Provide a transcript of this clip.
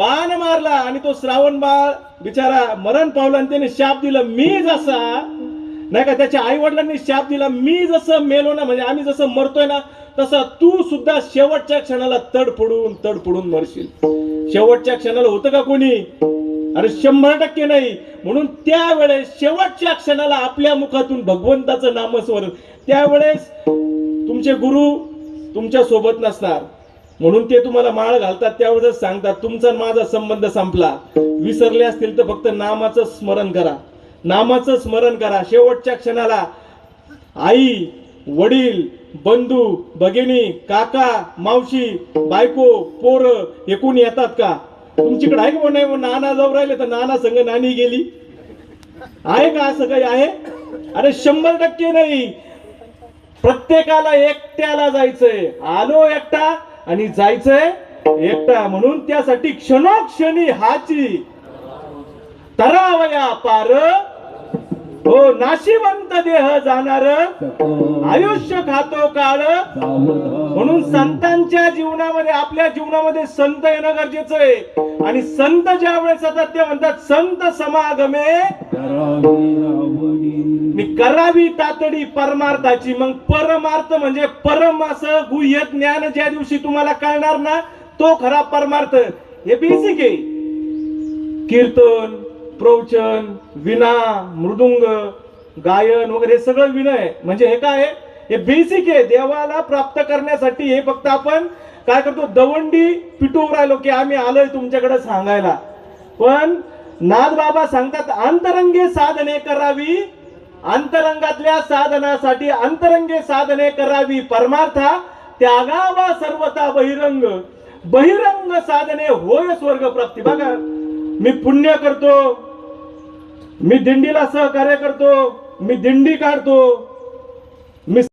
बाण मारला आणि तो श्रावण बाळ बिचारा मरण पावला आणि त्याने शाप दिला, मी जसा नाही का त्याच्या आई वडिलांनी शाप दिला, मी जसं मेलो ना, म्हणजे आम्ही जसं मरतोय ना तसं तू सुद्धा शेवटच्या क्षणाला तडफडून मरशील. शेवटच्या क्षणाला होतं का कोणी? अरे 100% नाही. म्हणून त्यावेळेस शेवटच्या क्षणाला आपल्या मुखातून भगवंताचं नामस्मरण, त्यावेळेस तुमचे गुरु तुमच्या सोबत नसणार, म्हणून ते तुम्हाला माळ घालतात, त्यावेळेस सांगतात तुमचा माझा संबंध संपला. विसरले असतील तर फक्त नामाचं स्मरण करा, नामाचं स्मरण करा. शेवटच्या क्षणाला आई वडील बंधू भगिनी काका मावशी बायको पोरं हे कोणी येतात का? तुमच्याकडे आहे का? नाही नाना जाऊ राहिले तर नाना संग नानी गेली, आहे का असं काही आहे? अरे 100% नाही. प्रत्येकाला एकट्याला जायचंय, आलो एकटा आणि जायचंय एकटा. म्हणून त्यासाठी क्षणोक्षणी हाची तरावया पार, हो नाशिवंत देह जाणार आयुष्य खातो काळ. म्हणून संतांच्या जीवनामध्ये आपल्या जीवनामध्ये संत येणं गरजेचं आहे. आणि संत ज्या वेळेस येतात ते म्हणतात संत समागमे करावी तातडी परमार्थाची. मग परमार्थ म्हणजे परम असं गुह्य ज्ञान ज्या दिवशी तुम्हाला कळणार ना तो खरा परमार्थ. हे बेसिक आहे. कीर्तन प्रवचन विना मृदुंग गायन वगैरे सगळं विनय म्हणजे हे काय? हे बेसिक आहे. देवाला प्राप्त करण्यासाठी हे फक्त आपण काय करतो, दवंडी पिटवून राहिलो की आम्ही आलोय तुमच्याकडे सांगायला. पण नाथ बाबा सांगतात अंतरंगे साधने करावी, अंतरंगातल्या साधनासाठी अंतरंगे साधने करावी परमार्था, त्यागावा सर्वता बहिरंग, बहिरंग साधने होय स्वर्ग प्राप्ती. बघा मी पुण्य करतो, मी दिंडीला सहकार्य करतो, मी दिंडी काढतो, मी